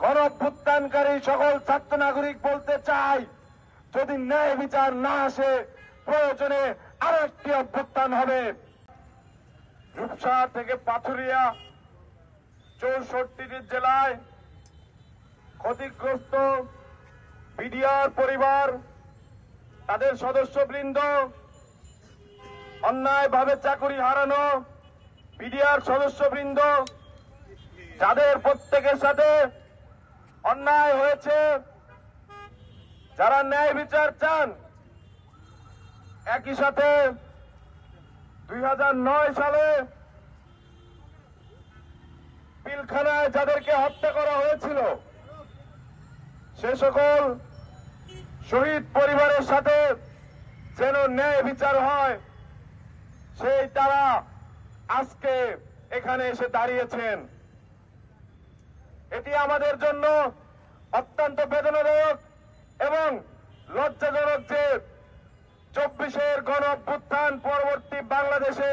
গণ অভ্যুত্থানকারী সকল ছাত্র নাগরিক বলতে চাই, যদি ন্যায় বিচার না আসে প্রয়োজনে আরো একটি অভ্যুত্থান হবে। রূপসা থেকে পাথুরিয়া 64টি জেলায় ক্ষতিগ্রস্ত বিডিআর পরিবার, তাদের সদস্যবৃন্দ, অন্যায়ভাবে চাকরি হারানো বিডিআর সদস্যবৃন্দ, যাদের প্রত্যেকের সাথে অন্যায় হয়েছে, যারা ন্যায় বিচার চান, একই সাথে 2009 সালে পিলখানায় যাদেরকে হত্যা করা হয়েছিল, সে সকল শহীদ পরিবারের সাথে যেন ন্যায় বিচার হয়, সেই তারা আজকে এখানে এসে দাঁড়িয়েছেন। এটি আমাদের জন্য অত্যন্ত বেদনাদায়ক এবং লজ্জাজনক যে 24-এর গণ অভ্যুত্থান পরবর্তী বাংলাদেশে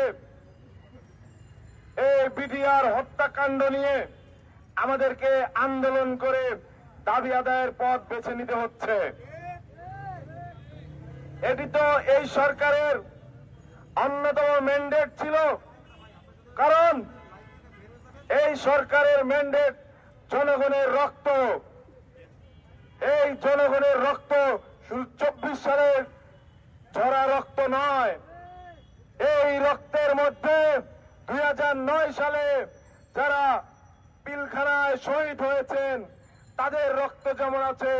এই বিডিআর হত্যাকাণ্ড নিয়ে আমাদেরকে আন্দোলন করে দাবি আদায়ের পথ বেছে নিতে হচ্ছে। এটি তো এই সরকারের অন্যতম ম্যান্ডেট ছিল, কারণ এই সরকারের ম্যান্ডেট জনগণের রক্ত। এই জনগণের রক্ত শুধু 24 সালের ঝরা রক্ত নয়, এই রক্তের মধ্যে 2009 সালে যারা পিলখানায় শহীদ হয়েছেন তাদের রক্ত যেমন আছে,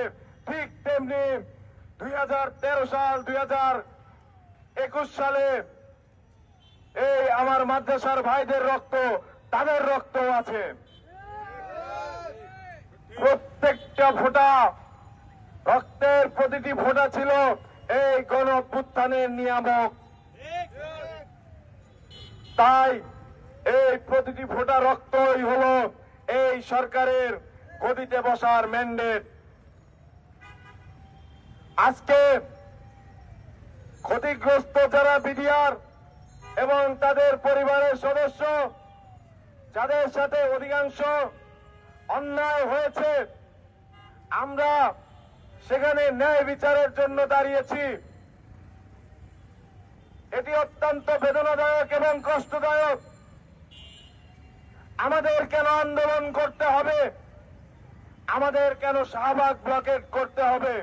ঠিক তেমনি 2013 সাল 2021 সালে এই আমার মাদ্রাসার ভাইদের রক্ত, তাদের রক্ত আছে। প্রত্যেকটা ফোঁটা রক্তের প্রতিটি ফোঁটা ছিল এই গণ অভ্যুত্থানের নিয়ামক। তাই এই প্রতিটি ফোঁটা রক্তই হলো এই সরকারের গদিতে বসার ম্যান্ডেট। আজকে ক্ষতিগ্রস্ত যারা বিডিআর এবং তাদের পরিবারের সদস্য, যাদের সাথে অধিকাংশ অন্যায় হয়েছে, আমরা সেখানে ন্যায় বিচারের জন্য দাঁড়িয়েছি। এটি অত্যন্ত বেদনাদায়ক এবং কষ্টদায়ক। আমাদের কেন আন্দোলন করতে হবে? আমাদের কেন শাহবাগ ব্লকেট করতে হবে?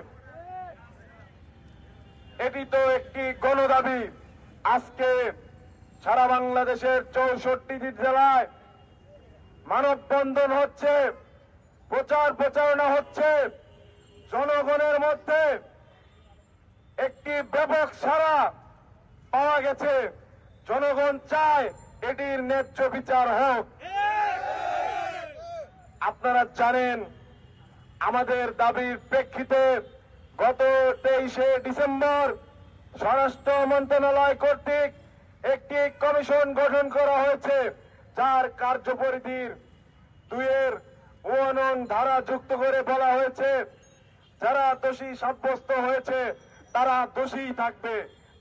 এটি তো একটি গণদাবি। আজকে সারা বাংলাদেশের 64টি জেলায় মানববন্ধন হচ্ছে, প্রচার প্রচারণা হচ্ছে। জনগণের মধ্যে একটি ব্যাপক সাড়া পাওয়া গেছে। জনগণ চায় এটির ন্যায্য বিচার হোক। আপনারা জানেন, আমাদের দাবির প্রেক্ষিতে গত 23শে ডিসেম্বর স্বরাষ্ট্র মন্ত্রণালয় কর্তৃক একটি কমিশন গঠন করা হয়েছে, যার কার্যপরিধির 2-1 নং ধারা যুক্ত করে বলা হয়েছে, যারা দোষী সাব্যস্ত হয়েছে তারা দোষী থাকবে।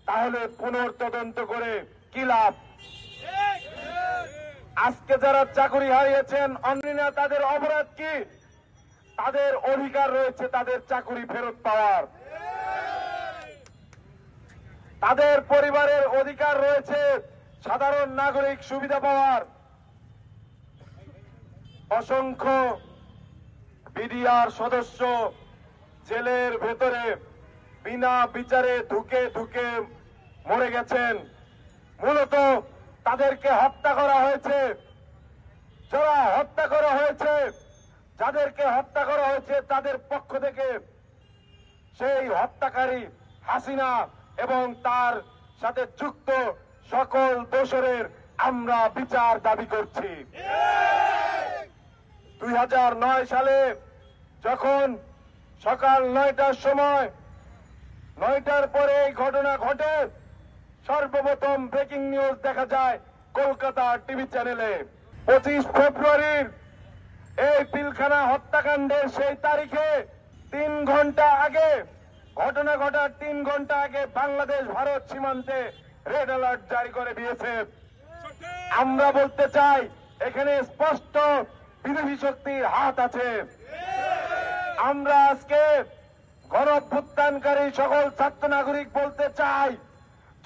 তাহলে পুনর্তদন্ত করে কি লাভ? আজকে যারা চাকরি হারিয়েছেন অন্যরা, তাদের অপরাধ কি? তাদের অধিকার রয়েছে তাদের চাকরি ফেরত পাওয়ার, তাদের পরিবারের অধিকার রয়েছে সাধারণ নাগরিক সুবিধা পাওয়ার। অসংখ্য বিডিআর সদস্য জেলের ভেতরে বিনা বিচারে ধুকে ধুকে মরে গেছেন। মূলত তাদেরকে হত্যা করা হয়েছে। যারা হত্যা করা হয়েছে, যাদেরকে হত্যা করা হয়েছে, তাদের পক্ষ থেকে সেই হত্যাকারী হাসিনা এবং তার সাথে যুক্ত সকল দোষরের আমরা বিচার দাবি করছি। 2009 সালে যখন সকাল 9টার সময়, 9টার পরে এই ঘটনা ঘটে, সর্বপ্রথম ব্রেকিং নিউজ দেখা যায় কলকাতা টিভি চ্যানেলে। 25 ফেব্রুয়ারির এই পিলখানা হত্যাকাণ্ডের সেই তারিখে 3 ঘন্টা আগে, ঘটনা ঘটার 3 ঘন্টা আগে বাংলাদেশ ভারত সীমান্তে রেড অ্যালার্ট জারি করে দিয়েছে। আমরা বলতে চাই, এখানে স্পষ্ট বিদেশি শক্তির হাত আছে। আমরা আজকে গণ অভ্যুত্থানকারী সকল ছাত্র নাগরিক বলতে চাই,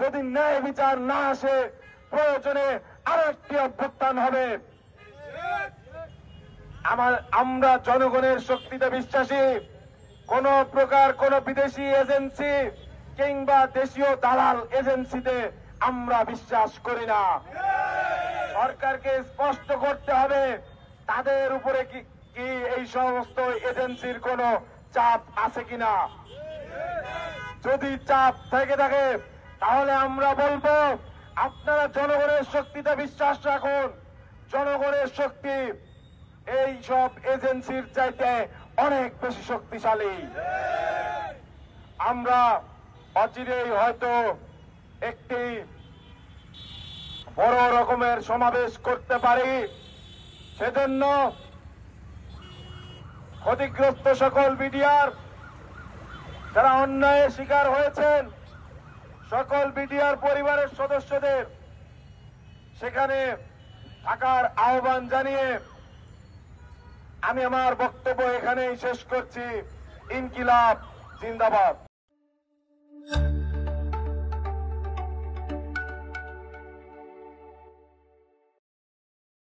যদি ন্যায় বিচার না আসে প্রয়োজনে আরো একটি অভ্যুত্থান হবে। আমরা জনগণের শক্তিতে বিশ্বাসী, কোন প্রকার কোন বিদেশি এজেন্সি কিংবা দেশীয় দালাল এজেন্সিতে আমরা বিশ্বাস করি না। সরকারকে স্পষ্ট করতে হবে তাদের উপরে কি এই সমস্ত এজেন্সির কোন চাপ আছে কিনা। যদি চাপ থেকে থাকে তাহলে আমরা বলবো আপনারা জনগণের শক্তিতে বিশ্বাস রাখুন। জনগণের শক্তি এই সব এজেন্সির চাইতে অনেক বেশি শক্তিশালী। আমরা অচিরেই হয়তো একটি বড় রকমের সমাবেশ করতে পারি। সেজন্য ক্ষতিগ্রস্ত সকল বিডিআর যারা অন্যায়ের শিকার হয়েছেন, সকল বিডিআর পরিবারের সদস্যদের সেখানে থাকার আহ্বান জানিয়ে আমি আমার বক্তব্য এখানেই শেষ করছি। ইনকিলাব জিন্দাবাদ।